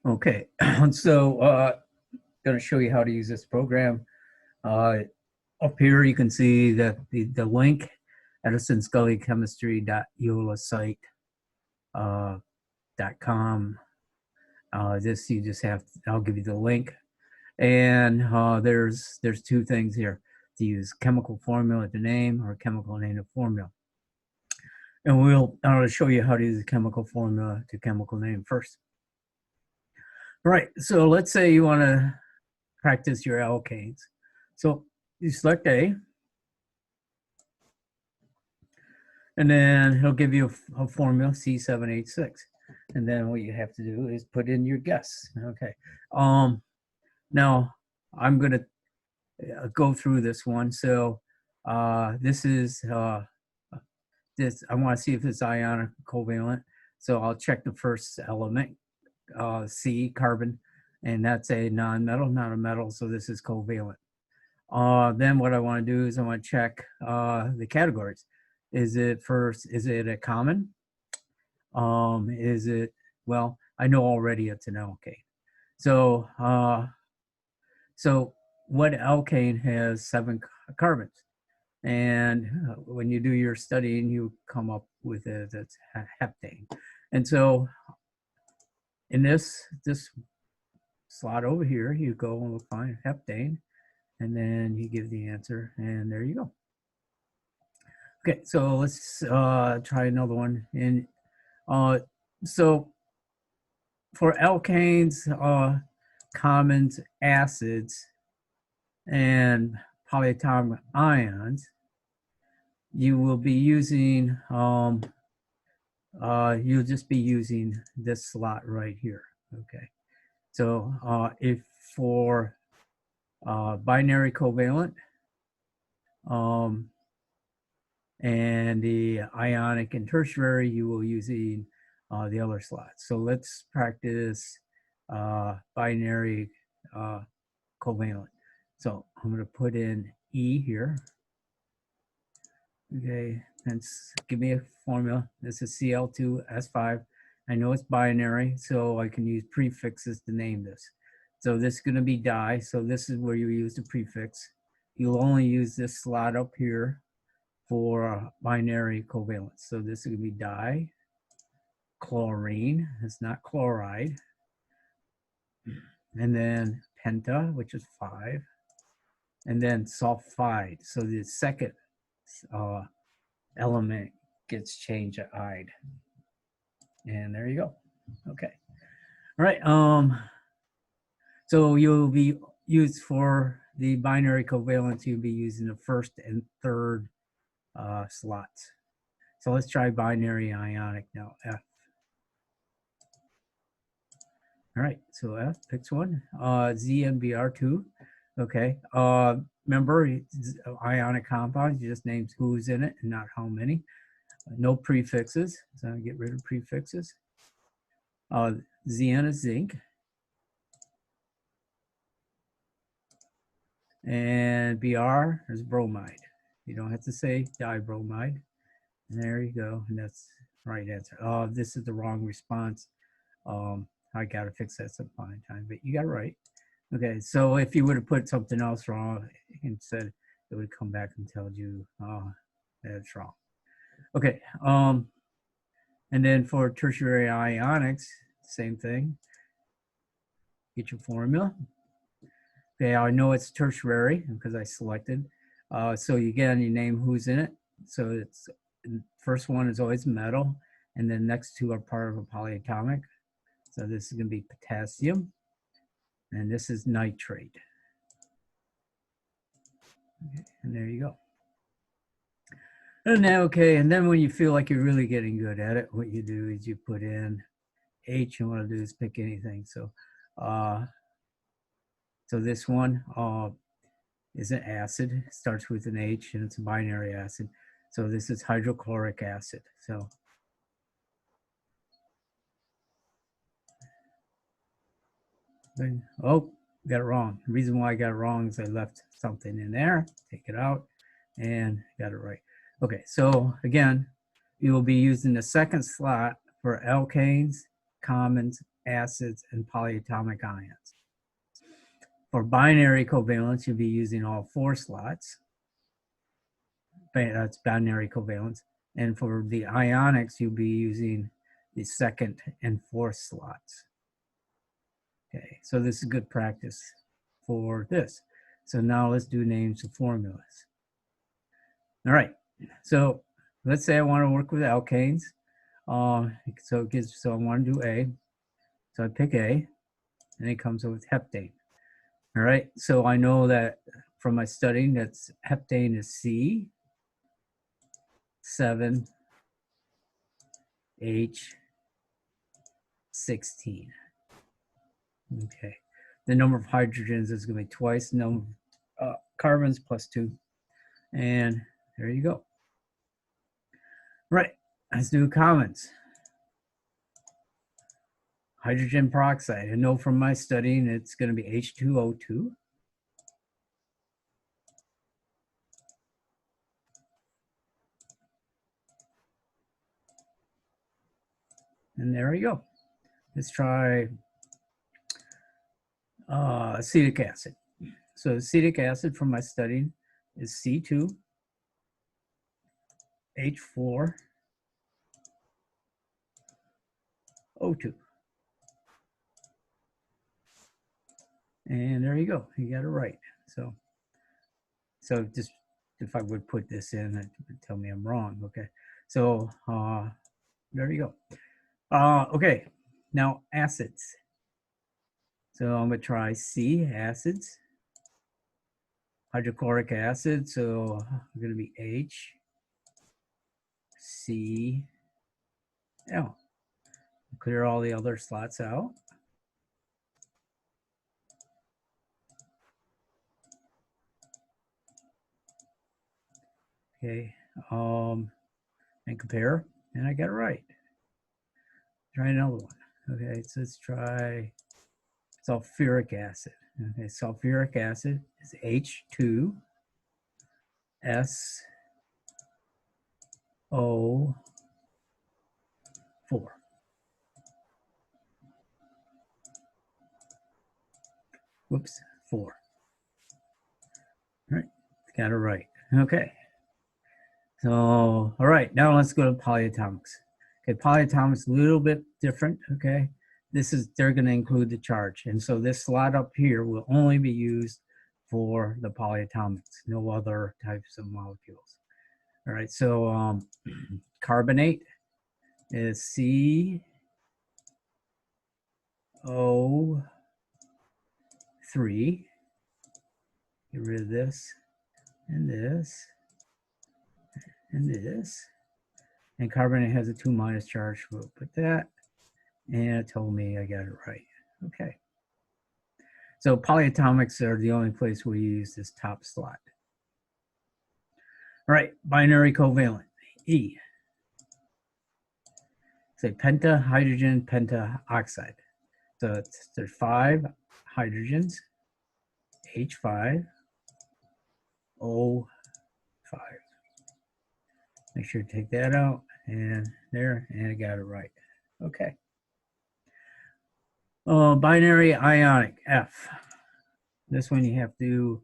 Okay, so going to show you how to use this program. Up here, you can see that the link, edisonscullychemistry.eolasite.com. This you just have. I'll give you the link, and there's two things here to use: chemical formula to name or chemical name to formula. And I'll show you how to use the chemical formula to chemical name first. All right, so let's say you want to practice your alkanes. So you select A, and then he'll give you a formula, C7H6. And then what you have to do is put in your guess. Okay. Now I'm going to go through this one. So this is this. I want to see if it's ionic or covalent. So I'll check the first element, C, carbon, and that's a non-metal, not a metal. So this is covalent. Then what I want to do is I want to check the categories. Is it a common? Is it, well, I know already it's an alkane. So, so what alkane has 7 carbons? And when you do your studying, you come up with it, that's heptane. And so in this slot over here, you go and find heptane, and then you give the answer, and there you go. Okay, so let's try another one. And so for alkanes, commons, acids, and polyatomic ions, you will be using, you'll just be using this slot right here. Okay, so if for binary covalent, and the ionic and tertiary, you will using the other slots. So let's practice binary covalent. So I'm going to put in E here. Okay, and give me a formula. This is Cl2S5. I know it's binary, so I can use prefixes to name this. So this is going to be di, so this is where you use the prefix. You'll only use this slot up here for binary covalent. So this is going to be di, chlorine, it's not chloride, and then penta, which is 5, and then sulfide. So the second element gets changed to ide. And there you go. Okay. All right. So you'll be used for the binary covalence, you'll be using the first and third slots. So let's try binary ionic now, F. All right, so F picks one. Z and BR2. Okay. Remember, ionic compounds, you just names who's in it and not how many. No prefixes, so I get rid of prefixes. Zn is zinc. And Br is bromide. You don't have to say dibromide. And there you go, and that's the right answer. Oh, this is the wrong response. I gotta fix that some time, but you got it right. Okay, so if you would have put something else wrong instead, it would come back and tell you that it's wrong. Okay, and then for tertiary ionics, same thing. Get your formula. Okay, I know it's tertiary because I selected. So again, you name who's in it. So it's first one is always metal, and then next two are part of a polyatomic. So this is going to be potassium, and this is nitrate. Okay, and there you go. And then, okay, and then when you feel like you're really getting good at it, what you do is you put in H, and what I'll do is pick anything. So, so this one is an acid, it starts with an H, and it's a binary acid. So this is hydrochloric acid. So oh, got it wrong. The reason why I got it wrong is I left something in there. Take it out and got it right. Okay, so again, you will be using the second slot for alkanes, commons, acids, and polyatomic ions. For binary covalence, you'll be using all 4 slots. That's binary covalence. And for the ionics, you'll be using the 2nd and 4th slots. Okay, so this is good practice for this. So now let's do names of formulas. All right, so let's say I want to work with alkanes. So I want to do A. So I pick A, and it comes with heptane. All right, so I know that from my studying that heptane is C7H16. Okay, the number of hydrogens is going to be twice the number of carbons plus 2. And there you go. Right, let's do comments. Hydrogen peroxide. I know from my studying it's going to be H2O2. And there we go. Let's try acetic acid. So acetic acid from my studying is C2H4O2. And there you go. You got it right. So just if I would put this in, it would tell me I'm wrong. Okay. So there you go. Okay. Now acids. So I'm going to try C, acids. Hydrochloric acid. So I'm going to be HCl. Clear all the other slots out. Okay, and compare, and I got it right. Try another one. Okay, so let's try sulfuric acid. Okay, sulfuric acid is H2SO4. Whoops, 4. All right, got it right. Okay. So, all right, now let's go to polyatomics. Okay, polyatomics a little bit different, okay? They're gonna include the charge. And so this slot up here will only be used for the polyatomics, no other types of molecules. All right, so carbonate is CO3. Get rid of this and this and this. And carbonate has a 2- charge, so we'll put that. And it told me I got it right. Okay. So polyatomics are the only place we use this top slot. All right, binary covalent, E. Say penta, hydrogen, penta, oxide. So there's 5 hydrogens, H5, O5. Make sure to take that out, and there, and I got it right. Okay. Binary ionic, F. This one you have to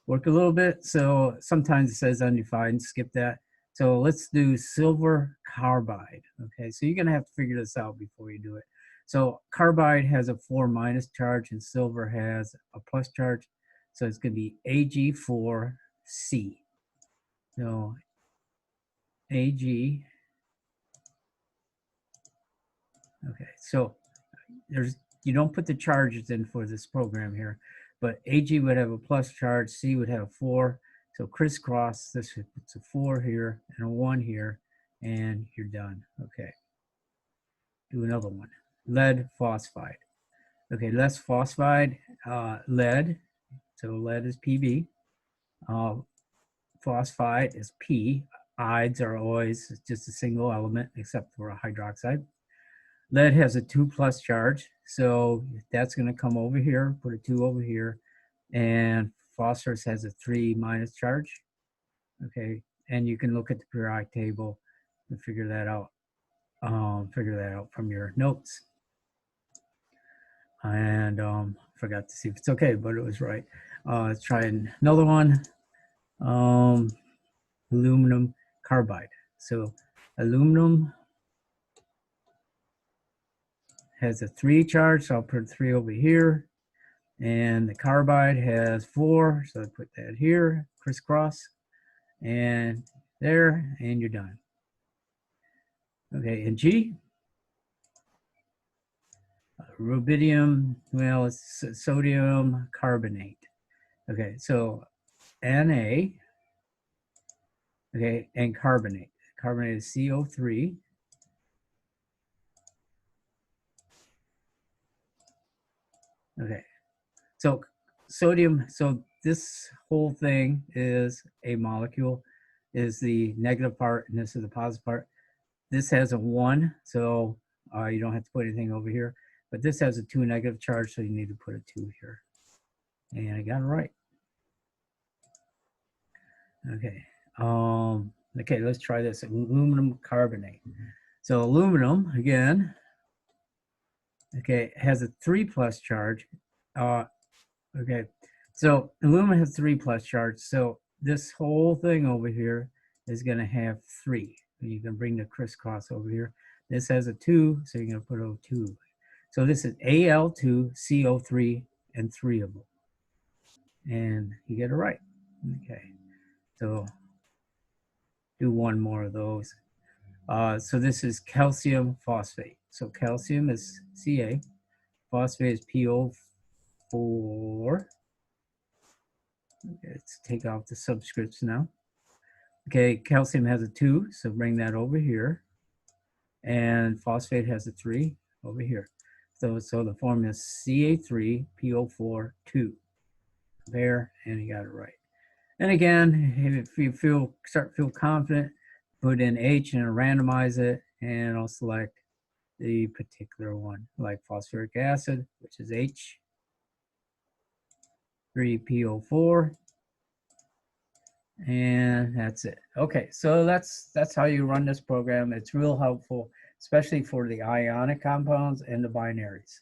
work a little bit. So sometimes it says undefined, skip that. So let's do silver carbide. Okay, so you're gonna have to figure this out before you do it. So carbide has a 4- charge and silver has a plus charge. So it's gonna be Ag4C. So Ag, okay, so you don't put the charges in for this program here, but Ag would have a plus charge, C would have a 4. So crisscross, it's a 4 here and a 1 here, and you're done. Okay. Do another one. Lead phosphide. Okay, less phosphide, lead. So lead is Pb. Phosphide is P. Ides are always just a single element except for a hydroxide. Lead has a 2+ charge, so that's going to come over here, put a 2 over here, and phosphorus has a 3- charge. Okay, and you can look at the periodic table and figure that out. Figure that out from your notes. And forgot to see if it's okay, but it was right. Let's try another one. Aluminum carbide. So aluminum has a 3 charge, so I'll put 3 over here. And the carbide has 4, so I put that here, crisscross, and there, and you're done. Okay, and G, rubidium, well, it's sodium carbonate. Okay, so Na, okay, and carbonate. Carbonate is CO3. Okay, so sodium, so this whole thing is a molecule, is the negative part, and this is the positive part. This has a 1, so you don't have to put anything over here. But this has a 2 negative charge, so you need to put a 2 here. And I got it right. Okay. Okay, let's try this. Aluminum carbonate. So aluminum, again, okay, has a 3 plus charge. Okay, so aluminum has 3 plus charge. So this whole thing over here is going to have 3. You can bring the crisscross over here. This has a 2, so you're going to put O2. So this is Al2, CO3, and 3 of them. And you get it right. Okay, so do one more of those. So this is calcium phosphate. So calcium is Ca, phosphate is PO4. Let's take off the subscripts now. Okay, calcium has a 2, so bring that over here. And phosphate has a 3 over here. So the formula is Ca3PO4 2. There, and you got it right. And again, if you start to feel confident, put in H and randomize it, and I'll select the particular one, like phosphoric acid, which is H3PO4, and that's it. Okay, so that's how you run this program. It's real helpful, especially for the ionic compounds and the binaries.